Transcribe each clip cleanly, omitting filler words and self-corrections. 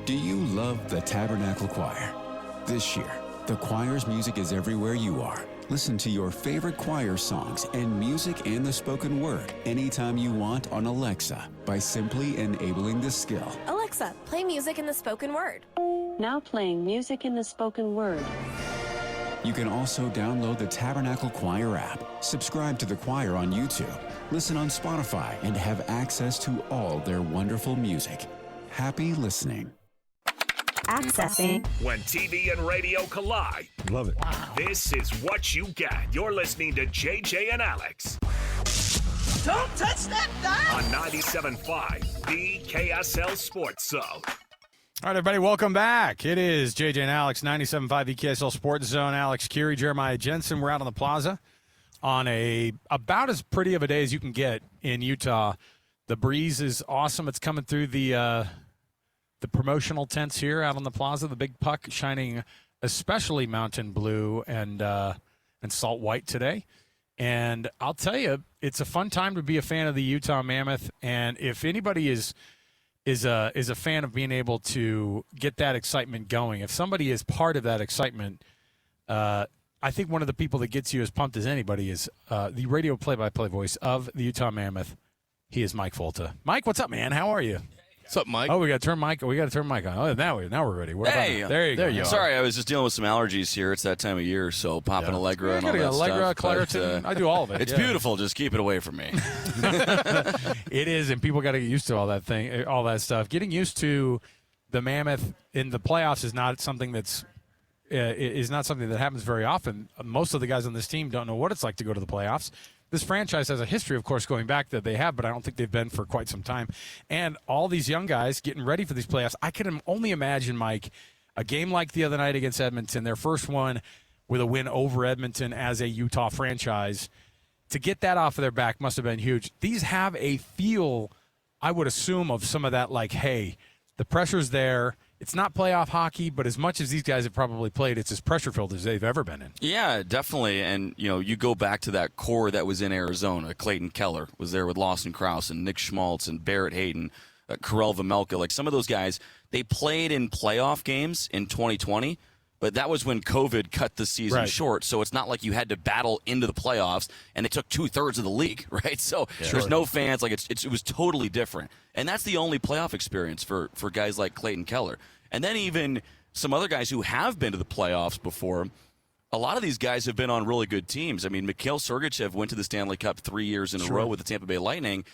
Do you love the Tabernacle Choir? This year, the choir's music is everywhere you are. Listen to your favorite choir songs and music and the spoken word anytime you want on Alexa by simply enabling the skill. Alexa, play music in the spoken word. Now playing music in the spoken word. You can also download the Tabernacle Choir app, subscribe to the choir on YouTube, listen on Spotify, and have access to all their wonderful music. Happy listening. Accessing. When TV and radio collide. Love it. Wow. This is what you get. You're listening to JJ and Alex. Don't touch that dial. On 97.5, the KSL Sports Zone. All right, everybody, welcome back. It is JJ and Alex, 97.5 the KSL Sports Zone. Alex Curie, Jeremiah Jensen. We're out on the plaza on about as pretty of a day as you can get in Utah. The breeze is awesome. It's coming through the promotional tents here out on the plaza, the big puck shining especially mountain blue and salt white today. And I'll tell you, it's a fun time to be a fan of the Utah Mammoth. And if anybody is a fan of being able to get that excitement going, if somebody is part of that excitement, I think one of the people that gets you as pumped as anybody is the radio play-by-play voice of the Utah Mammoth. He is Mike Folta. Mike, what's up, man? How are you? What's up, Mike? Oh, we got to turn Mike on. Oh, now we're ready. What hey, about there you go. Sorry, I was just dealing with some allergies here. It's that time of year, so popping Allegra and all that Allegra, stuff. Claritin, I do all of it. It's beautiful. Just keep it away from me. It is, and people got to get used to all that stuff. Getting used to the Mammoth in the playoffs is not something that happens very often. Most of the guys on this team don't know what it's like to go to the playoffs. This franchise has a history, of course, going back that they have, but I don't think they've been for quite some time. And all these young guys getting ready for these playoffs, I can only imagine, Mike, a game like the other night against Edmonton, their first one with a win over Edmonton as a Utah franchise. To get that off of their back must have been huge. These have a feel, I would assume, of some of that, like, hey, the pressure's there. It's not playoff hockey, but as much as these guys have probably played, it's as pressure-filled as they've ever been in. Yeah, definitely. And, you go back to that core that was in Arizona. Clayton Keller was there with Lawson Krause and Nick Schmaltz and Barrett Hayton, Karel Vejmelka. Like, some of those guys, they played in playoff games in 2020, but that was when COVID cut the season short. So it's not like you had to battle into the playoffs, and they took 2/3 of the league, right? So there's no fans. Like, it was totally different. And that's the only playoff experience for guys like Clayton Keller. And then even some other guys who have been to the playoffs before, a lot of these guys have been on really good teams. I mean, Mikhail Sergachev went to the Stanley Cup 3 years in a row with the Tampa Bay Lightning,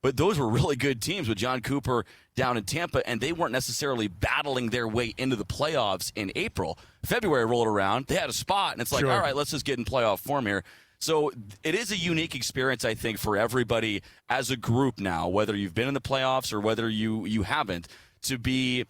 but those were really good teams with John Cooper down in Tampa, and they weren't necessarily battling their way into the playoffs in April. February rolled around, they had a spot, and it's like, all right, let's just get in playoff form here. So it is a unique experience, I think, for everybody as a group now, whether you've been in the playoffs or whether you haven't, to be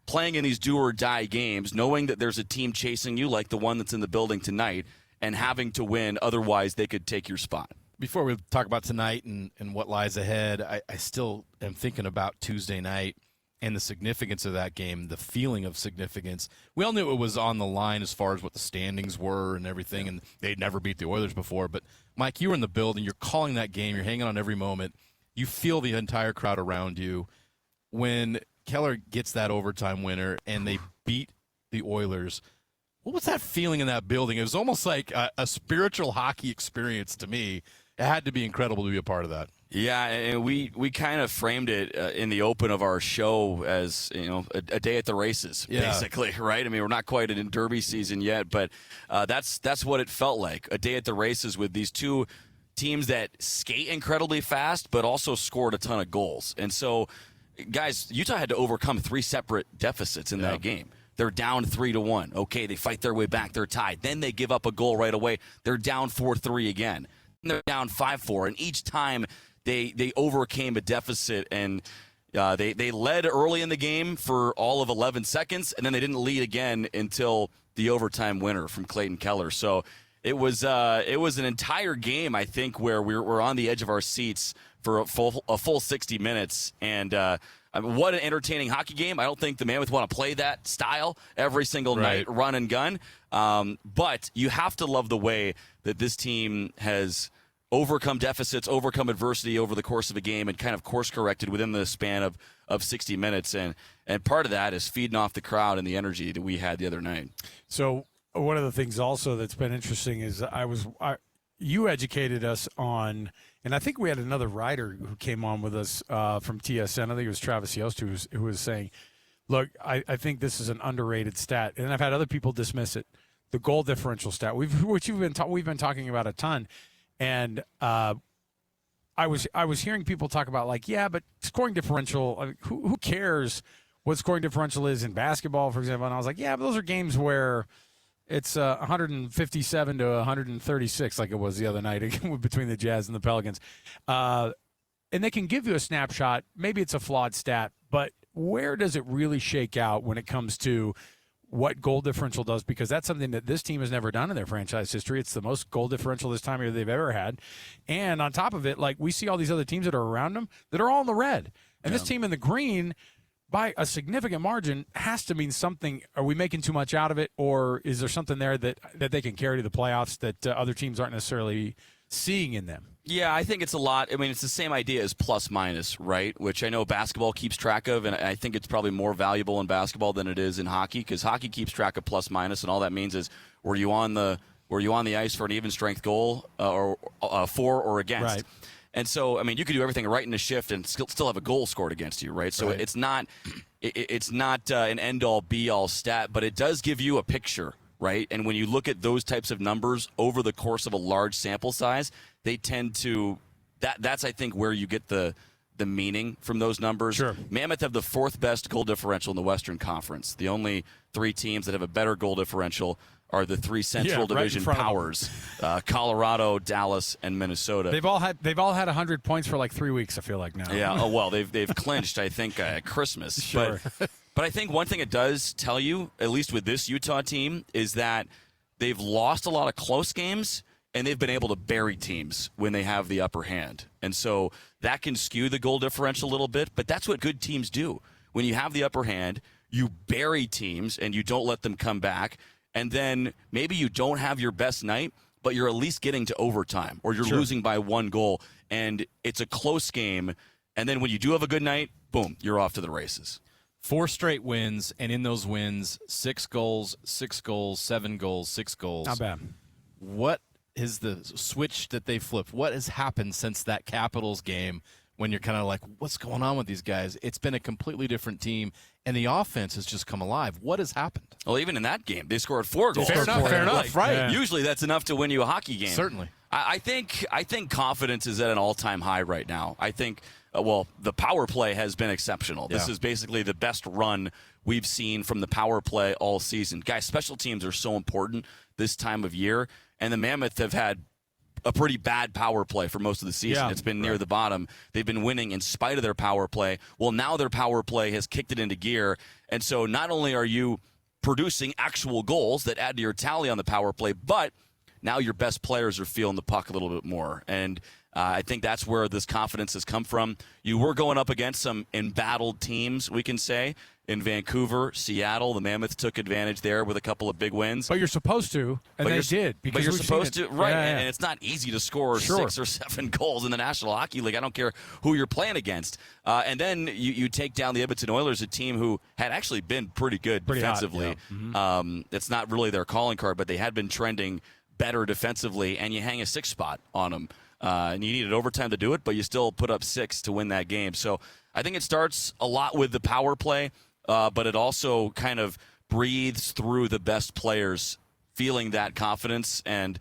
playing in these do-or-die games, knowing that there's a team chasing you like the one that's in the building tonight and having to win, otherwise they could take your spot. Before we talk about tonight and what lies ahead, I still am thinking about Tuesday night and the significance of that game, the feeling of significance. We all knew it was on the line as far as what the standings were and everything, and they'd never beat the Oilers before. But, Mike, you were in the building. You're calling that game. You're hanging on every moment. You feel the entire crowd around you. When Keller gets that overtime winner and they beat the Oilers, what was that feeling in that building? It was almost like a spiritual hockey experience to me. It had to be incredible to be a part of that. Yeah, and we kind of framed it in the open of our show as, a day at the races, basically, right? I mean, we're not quite in Derby season yet, but that's what it felt like, a day at the races with these two teams that skate incredibly fast but also scored a ton of goals. And so, guys, Utah had to overcome 3 separate deficits in that game. They're down 3-1. Okay, they fight their way back. They're tied. Then they give up a goal right away. They're down 4-3 again. And they're down 5-4. And each time they overcame a deficit, and they led early in the game for all of 11 seconds, and then they didn't lead again until the overtime winner from Clayton Keller. So it was an entire game, I think, where we're on the edge of our seats for a full 60 minutes. And what an entertaining hockey game. I don't think the Mammoth want to play that style every single night, run and gun. But you have to love the way that this team has overcome deficits, overcome adversity over the course of a game, and kind of course corrected within the span of 60 minutes. And part of that is feeding off the crowd and the energy that we had the other night. So one of the things also that's been interesting is you educated us on, and I think we had another writer who came on with us from TSN. I think it was Travis Yost who was saying, look, I think this is an underrated stat. And I've had other people dismiss it. The goal differential stat, which we've been talking about a ton. And I was hearing people talk about, like, yeah, but scoring differential, I mean, who cares what scoring differential is in basketball, for example? And I was like, yeah, but those are games where it's 157 to 136, like it was the other night between the Jazz and the Pelicans. And they can give you a snapshot. Maybe it's a flawed stat, but where does it really shake out when it comes to what goal differential does? Because that's something that this team has never done in their franchise history. It's the most goal differential this time of year they've ever had. And on top of it, like, we see all these other teams that are around them that are all in the red. And this team in the green, by a significant margin, has to mean something. Are we making too much out of it, or is there something there that they can carry to the playoffs that other teams aren't necessarily seeing in them? Yeah, I think it's a lot. I mean, it's the same idea as plus minus, right? Which I know basketball keeps track of, and I think it's probably more valuable in basketball than it is in hockey, because hockey keeps track of plus minus, and all that means is were you on the ice for an even strength goal or for or against? Right. And so, I mean, you could do everything right in a shift and still have a goal scored against you, right? So right. It's not an end-all, be-all stat, but it does give you a picture, right? And when you look at those types of numbers over the course of a large sample size, they tend to that's I think where you get the meaning from those numbers. Sure. Mammoth have the fourth best goal differential in the Western Conference. The only three teams that have a better goal differential are the three Central Division powers: Colorado, Dallas, and Minnesota. They've all had 100 points for like 3 weeks, I feel like now. Yeah. Oh well, they've clinched, I think, at Christmas. Sure. But I think one thing it does tell you, at least with this Utah team, is that they've lost a lot of close games, and they've been able to bury teams when they have the upper hand. And so that can skew the goal differential a little bit, but that's what good teams do. When you have the upper hand, you bury teams and you don't let them come back. And then maybe you don't have your best night, but you're at least getting to overtime, or you're losing by one goal, and it's a close game. And then when you do have a good night, boom, you're off to the races. 4 straight wins, and in those wins, 6 goals, 7 goals, 6 goals. Not bad. What is the switch that they flipped? What has happened since that Capitals game when you're kind of like, what's going on with these guys? It's been a completely different team, and the offense has just come alive. What has happened? Well, even in that game, they scored 4 goals. Fair enough, right. Yeah. Usually that's enough to win you a hockey game. Certainly. I think confidence is at an all-time high right now. I think, the power play has been exceptional. This is basically the best run we've seen from the power play all season. Guys, special teams are so important this time of year, and the Mammoth have had a pretty bad power play for most of the season. Yeah, it's been near the bottom. They've been winning in spite of their power play. Well, now their power play has kicked it into gear, and so not only are you producing actual goals that add to your tally on the power play, but now your best players are feeling the puck a little bit more. And I think that's where this confidence has come from. You were going up against some embattled teams, we can say, in Vancouver, Seattle. The Mammoth took advantage there with a couple of big wins. But you're supposed to, and they did. Because but you're supposed to, right? Yeah, yeah. And it's not easy to score 6 or 7 goals in the National Hockey League. I don't care who you're playing against. And then you take down the Edmonton Oilers, a team who had actually been pretty good defensively. Hot, yeah. It's not really their calling card, but they had been trending better defensively, and you hang a 6 spot on them. And you needed overtime to do it, but you still put up 6 to win that game. So I think it starts a lot with the power play, but it also kind of breathes through the best players feeling that confidence. And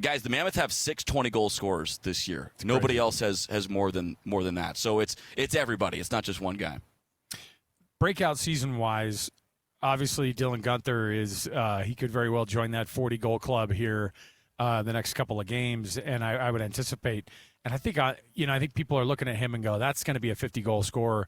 guys, the Mammoth have 6 20-goal scorers this year. Nobody else has more than that. So it's everybody. It's not just one guy. Breakout season-wise, obviously Dylan Guenther is he could very well join that 40-goal club here the next couple of games, and I would anticipate, and I think I think people are looking at him and go, that's going to be a 50-goal scorer.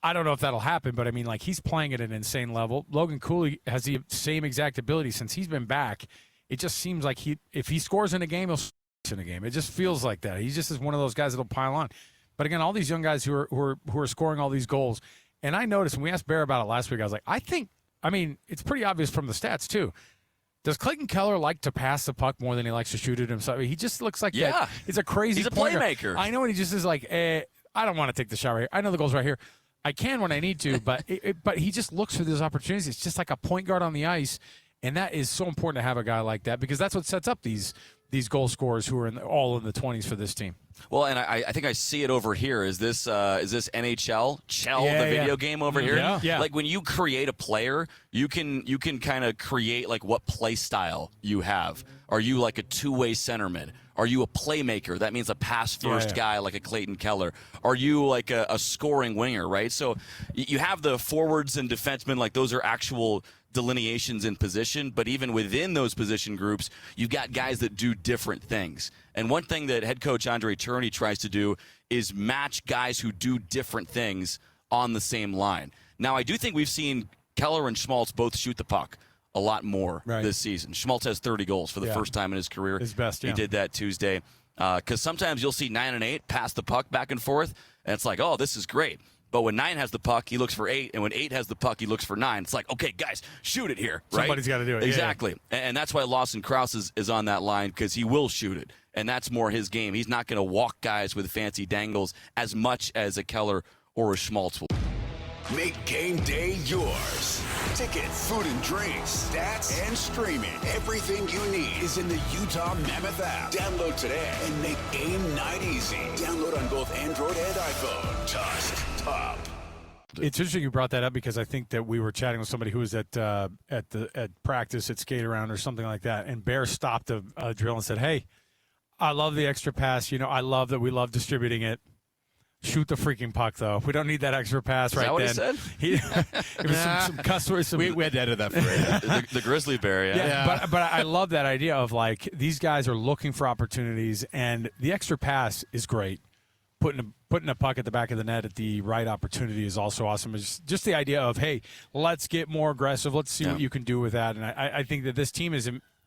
I don't know if that'll happen, but I mean, like, he's playing at an insane level. Logan Cooley has the same exact ability since he's been back. It just seems like if he scores in a game, he'll score in a game. It just feels like that. He just is one of those guys that'll pile on. But again, all these young guys who are scoring all these goals, and I noticed when we asked Bear about it last week, I was like, I mean, it's pretty obvious from the stats too. Does Clayton Keller like to pass the puck more than he likes to shoot it himself? He just looks like Yeah. that. He's a crazy He's a pointer. playmaker. I know, and he just is like, I don't want to take the shot right here. I know the goal's right here. I can when I need to, but but he just looks for those opportunities. It's just like a point guard on the ice, and that is so important to have a guy like that because that's what sets up these goal scorers who are all in the 20s for this team. Well, and I think I see it over here. Is this NHL? The video game over here? Yeah. Like when you create a player, you can kind of create like what play style you have. Are you like a two-way centerman? Are you a playmaker? That means a pass-first guy like a Clayton Keller. Are you like a scoring winger, right? So you have the forwards and defensemen, like those are actual delineations in position, but even within those position groups, you've got guys that do different things. And one thing that head coach Andre Tourigny tries to do is match guys who do different things on the same line. Now, I do think we've seen Keller and Schmaltz both shoot the puck a lot more this season. Schmaltz has 30 goals for the first time in his career. His best, He did that Tuesday. Because sometimes you'll see 9 and 8 pass the puck back and forth, and it's like, oh, this is great. But when 9 has the puck, he looks for 8, and when 8 has the puck, he looks for 9. It's like, okay, guys, shoot it here, right? Somebody's got to do it. Exactly. And that's why Lawson Krause is on that line, because he will shoot it, and that's more his game. He's not going to walk guys with fancy dangles as much as a Keller or a Schmaltz will. Make game day yours. Tickets, food and drinks, stats, and streaming. Everything you need is in the Utah Mammoth app. Download today and make game night easy. Download on both Android and iPhone. Tusk Top. It's interesting you brought that up because I think that we were chatting with somebody who was at practice at skate around or something like that, and Bear stopped a drill and said, "Hey, I love the extra pass. I love that we love distributing it. Shoot the freaking puck, though. We don't need that extra pass right then." Is that what he said? It was some cuss words. We had to edit that for you. the Grizzly Bear, yeah. But I love that idea of like these guys are looking for opportunities, and the extra pass is great. Putting a puck at the back of the net at the right opportunity is also awesome. It's just the idea of, hey, let's get more aggressive. Let's see what you can do with that. And I think that this team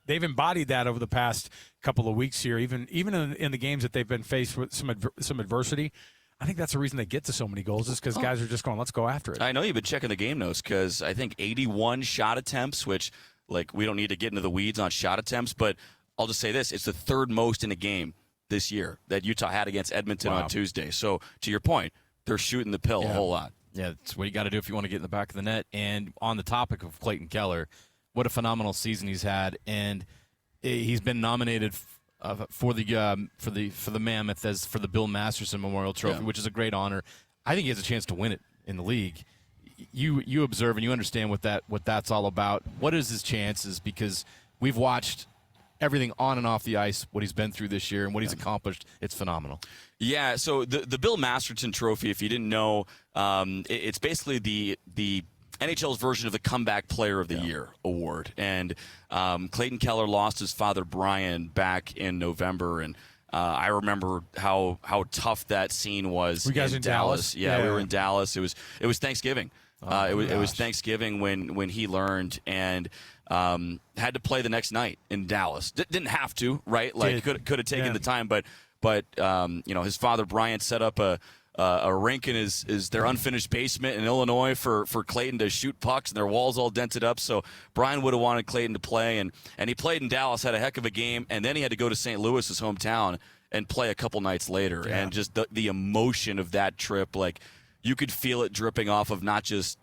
they've embodied that over the past couple of weeks here, even in the games that they've been faced with some adversity. I think that's the reason they get to so many goals is because guys are just going, let's go after it. I know you've been checking the game notes because I think 81 shot attempts, which, like, we don't need to get into the weeds on shot attempts, but I'll just say this. It's the third most in a game this year that Utah had against Edmonton on Tuesday. So, to your point, they're shooting the pill a whole lot. Yeah, that's what you got to do if you want to get in the back of the net. And on the topic of Clayton Keller, what a phenomenal season he's had. And he's been nominated for the Mammoth as for the Bill Masterson Memorial Trophy, which is a great honor. I think he has a chance to win it in the league. You observe and you understand what that's all about. What is his chances? Because we've watched everything on and off the ice, what he's been through this year and what he's accomplished. It's phenomenal. Yeah, so the Bill Masterson Trophy, if you didn't know, it's basically the NHL's version of the Comeback Player of the Year award. And Clayton Keller lost his father, Brian, back in November. And I remember how tough that scene was. Were you guys in Dallas? Yeah, we were in Dallas. It was Thanksgiving. It was Thanksgiving when he learned and had to play the next night in Dallas. Didn't have to, right? Like could have taken the time, but his father Brian set up a rink in their unfinished basement in Illinois for Clayton to shoot pucks, and their walls all dented up. So Brian would have wanted Clayton to play, and he played in Dallas, had a heck of a game, and then he had to go to St. Louis, his hometown, and play a couple nights later. And just the emotion of that trip, like you could feel it dripping off of not just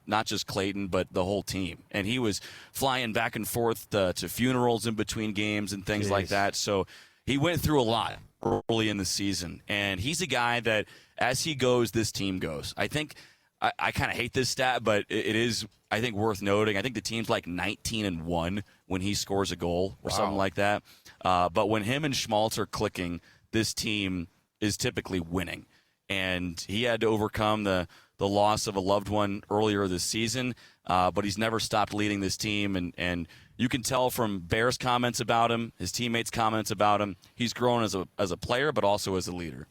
Clayton, but the whole team. And he was flying back and forth to funerals in between games and things like that. So he went through a lot early in the season, and he's a guy that as he goes, this team goes. I think I kind of hate this stat, but it is, I think, worth noting. I think the team's like 19-1 when he scores a goal or something like that. But when him and Schmaltz are clicking, this team is typically winning. And he had to overcome the loss of a loved one earlier this season, but he's never stopped leading this team. And you can tell from Bear's comments about him, his teammates' comments about him, he's grown as a player, but also as a leader.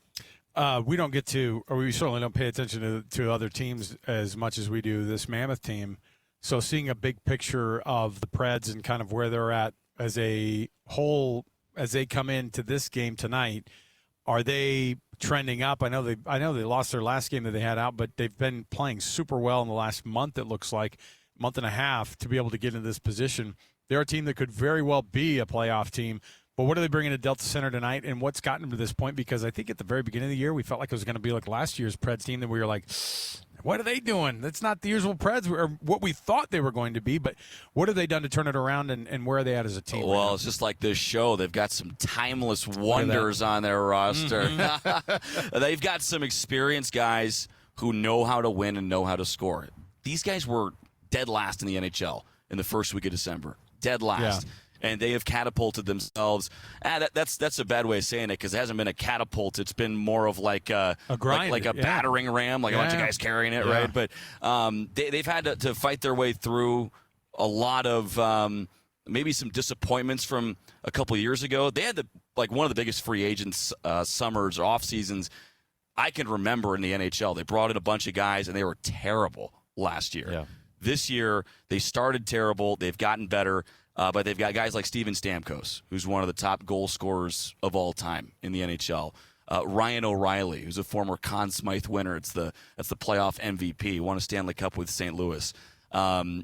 We don't get to, or we certainly don't pay attention to other teams as much as we do this Mammoth team. So seeing a big picture of the Preds and kind of where they're at as a whole, as they come into this game tonight, are they trending up? I know they lost their last game that they had out, but they've been playing super well in the last month, it looks like. month and a half to be able to get into this position. They're a team that could very well be a playoff team. But what are they bringing to Delta Center tonight, and what's gotten them to this point? Because I think at the very beginning of the year, we felt like it was going to be like last year's Preds team that we were like, what are they doing? That's not the usual Preds, or what we thought they were going to be. But what have they done to turn it around, and where are they at as a team? Well, it's just like this show. They've got some timeless wonders on their roster. They've got some experienced guys who know how to win and know how to score. These guys were dead last in the NHL in the first week of December. Dead last. Yeah. And they have catapulted themselves. That's a bad way of saying it, because it hasn't been a catapult. It's been more of like a grind, like a battering ram, like a bunch of guys carrying it, right? But they've had to fight their way through a lot of maybe some disappointments from a couple of years ago. They had one of the biggest free agents summers or off seasons I can remember in the NHL. They brought in a bunch of guys, and they were terrible last year. Yeah. This year, they started terrible. They've gotten better. But they've got guys like Steven Stamkos, who's one of the top goal scorers of all time in the NHL. Ryan O'Reilly, who's a former Conn Smythe winner. That's the playoff MVP. Won a Stanley Cup with St. Louis.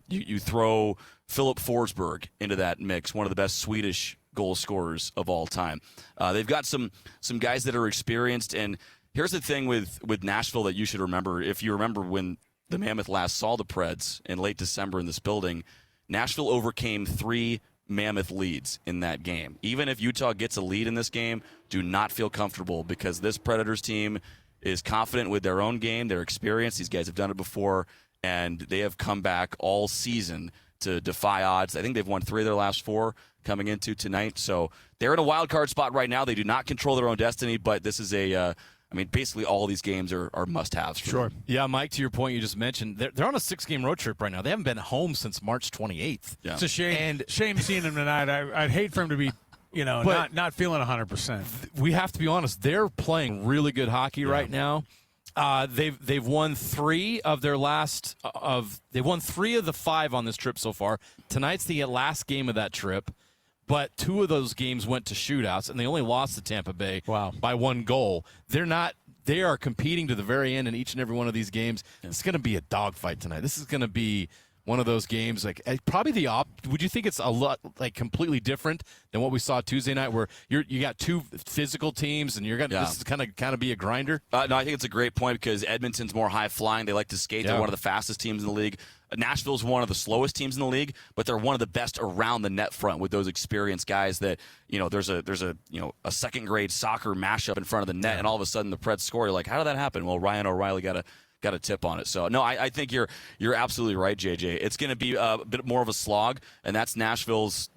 You throw Philip Forsberg into that mix, one of the best Swedish goal scorers of all time. They've got some guys that are experienced. And here's the thing with Nashville that you should remember. If you remember when the Mammoth last saw the Preds in late December in this building, Nashville overcame 3 Mammoth leads in that game. Even if Utah gets a lead in this game, do not feel comfortable, because this Predators team is confident with their own game. They're experienced. These guys have done it before, and they have come back all season to defy odds. I think they've won 3 of their last 4 coming into tonight. So they're in a wild card spot right now. They do not control their own destiny, but this is basically all these games are must-haves. Sure. Them. Yeah, Mike, to your point you just mentioned, they're on a 6-game road trip right now. They haven't been home since March 28th. Yeah. It's a shame. And shame seeing him tonight. I'd hate for him to be, not feeling 100%. We have to be honest. They're playing really good hockey right now. They've won 3 of their last they've won 3 of the 5 on this trip so far. Tonight's the last game of that trip. But 2 of those games went to shootouts, and they only lost to Tampa Bay by 1 goal. They are competing to the very end in each and every one of these games. Yeah. It's going to be a dogfight tonight. This is going to be one of those games, like probably would you think it's a lot like completely different than what we saw Tuesday night, where you got 2 physical teams and this is kind of be a grinder? No, I think it's a great point, because Edmonton's more high flying. They like to skate. They're one of the fastest teams in the league. Nashville's one of the slowest teams in the league, but they're one of the best around the net front with those experienced guys that, there's a second grade soccer mashup in front of the net, and all of a sudden the Preds score. You're like, how did that happen? Well, Ryan O'Reilly got a tip on it. So no, I think you're absolutely right, JJ. It's going to be a bit more of a slog, and that's Nashville's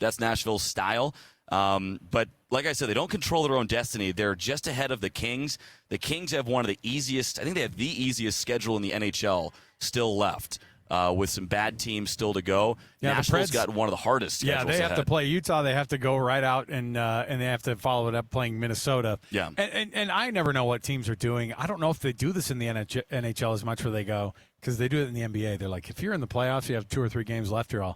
style. But like I said, they don't control their own destiny. They're just ahead of the Kings. The Kings have one of the easiest. I think they have the easiest schedule in the NHL still left. With some bad teams still to go. Yeah, Nashville's got one of the hardest schedules. Yeah, they have ahead. to play Utah. They have to go right out, and they have to follow it up playing Minnesota. Yeah. And I never know what teams are doing. I don't know if they do this in the NHL as much where they go, because they do it in the NBA. They're like, if you're in the playoffs, you have 2 or 3 games left here. So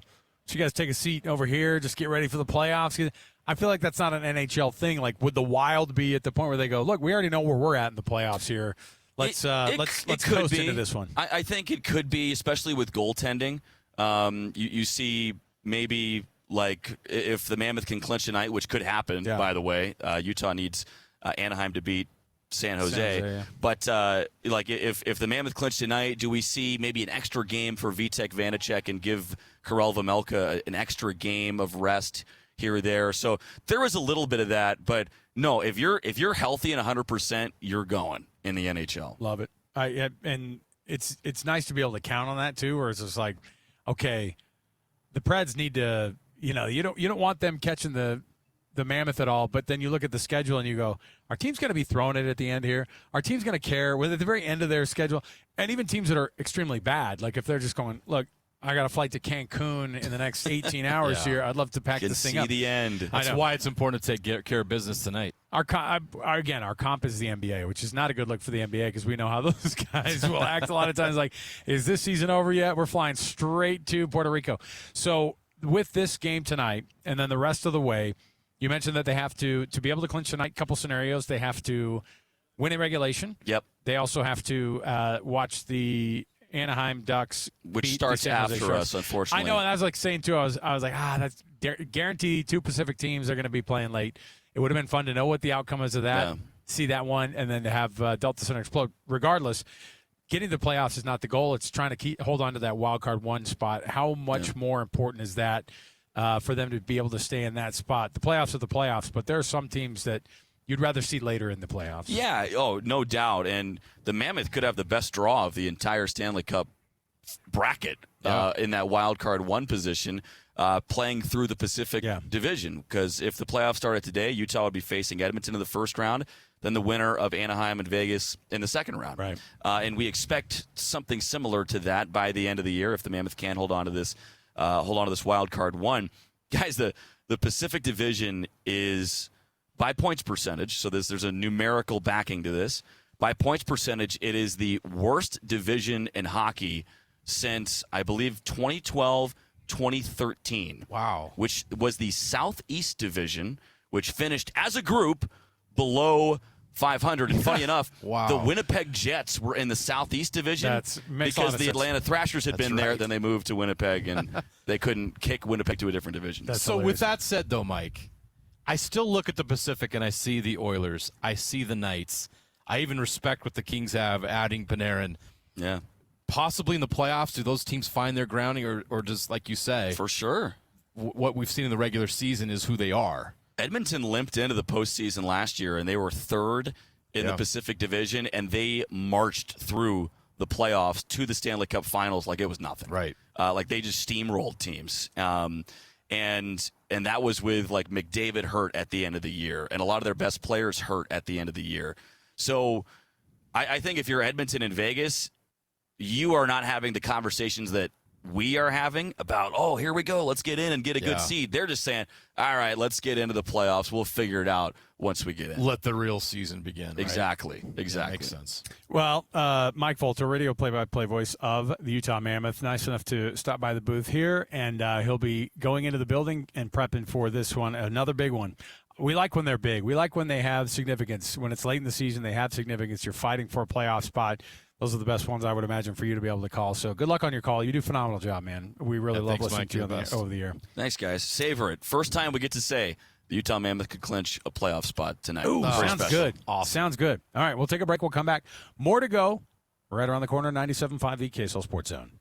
you guys take a seat over here. Just get ready for the playoffs. I feel like that's not an NHL thing. Like, would the Wild be at the point where they go, look, we already know where we're at in the playoffs here. Let's coast into this one. I think it could be, especially with goaltending. You see maybe like if the Mammoth can clinch tonight, which could happen, by the way. Utah needs Anaheim to beat San Jose. But if the Mammoth clinch tonight, do we see maybe an extra game for Vitek Vanacek and give Karel Vejmelka an extra game of rest here or there? So there was a little bit of that, but no, if you're healthy and 100%, you're going in the NHL. Love it. And it's nice to be able to count on that too, where it's just like, okay, the Preds need to, you don't want them catching the Mammoth at all, but then you look at the schedule and you go, our team's going to be throwing it at the end here. Our team's going to care with at the very end of their schedule. And even teams that are extremely bad, like if they're just going, look, I got a flight to Cancun in the next 18 hours here. I'd love to pack this thing up. See the end. That's why it's important to take care of business tonight. Our comp is the NBA, which is not a good look for the NBA, because we know how those guys will act a lot of times. Like, is this season over yet? We're flying straight to Puerto Rico. So with this game tonight, and then the rest of the way, you mentioned that they have to be able to clinch tonight. Couple scenarios, they have to win in regulation. Yep. They also have to watch the Anaheim Ducks, which beat starts the San Jose after Sharks. us, unfortunately. I know, and I was like saying too. I was like, that's guaranteed. 2 Pacific teams are going to be playing late. It would have been fun to know what the outcome is of that, see that one, and then to have Delta Center explode. Regardless, getting to the playoffs is not the goal. It's trying to hold on to that wild card 1 spot. How much more important is that for them to be able to stay in that spot? The playoffs are the playoffs, but there are some teams that you'd rather see later in the playoffs. Yeah, no doubt. And the Mammoth could have the best draw of the entire Stanley Cup bracket in that wild card 1 position, playing through the Pacific Division. Because if the playoffs started today, Utah would be facing Edmonton in the first round, then the winner of Anaheim and Vegas in the second round. Right. And we expect something similar to that by the end of the year if the Mammoth can hold on to this wild card 1. Guys, the Pacific Division is by points percentage, so there's a numerical backing to this. By points percentage, it is the worst division in hockey since, I believe, 2012, 2013. Wow. Which was the Southeast Division, which finished as a group below 500. And funny enough, the Winnipeg Jets were in the Southeast Division because the Atlanta Thrashers had been there. Then they moved to Winnipeg, and they couldn't kick Winnipeg to a different division. So with that said, though, Mike, I still look at the Pacific and I see the Oilers. I see the Knights. I even respect what the Kings have, adding Panarin. Yeah. Possibly in the playoffs, do those teams find their grounding, or does, like you say, for sure, what we've seen in the regular season is who they are? Edmonton limped into the postseason last year, and they were third in the Pacific Division, and they marched through the playoffs to the Stanley Cup Finals like it was nothing. Right. Like they just steamrolled teams. And that was with like McDavid hurt at the end of the year, and a lot of their best players hurt at the end of the year. So I think if you're Edmonton and Vegas, you are not having the conversations that we are having about, here we go, let's get in and get a good seed. They're just saying, all right, let's get into the playoffs. We'll figure it out once we get in. Let the real season begin. Right? Exactly. Yeah, makes sense. Well, Mike Folta, radio play-by-play voice of the Utah Mammoth, nice enough to stop by the booth here, and he'll be going into the building and prepping for this one, another big one. We like when they're big. We like when they have significance. When it's late in the season, they have significance. You're fighting for a playoff spot. Those are the best ones I would imagine for you to be able to call. So good luck on your call. You do a phenomenal job, man. We really love listening to you over the air. Thanks, guys. Savor it. First time we get to say the Utah Mammoth could clinch a playoff spot tonight. Ooh, sounds good. Awesome. Sounds good. All right, we'll take a break. We'll come back. More to go. Right around the corner, 97.5 VKSL Sports Zone.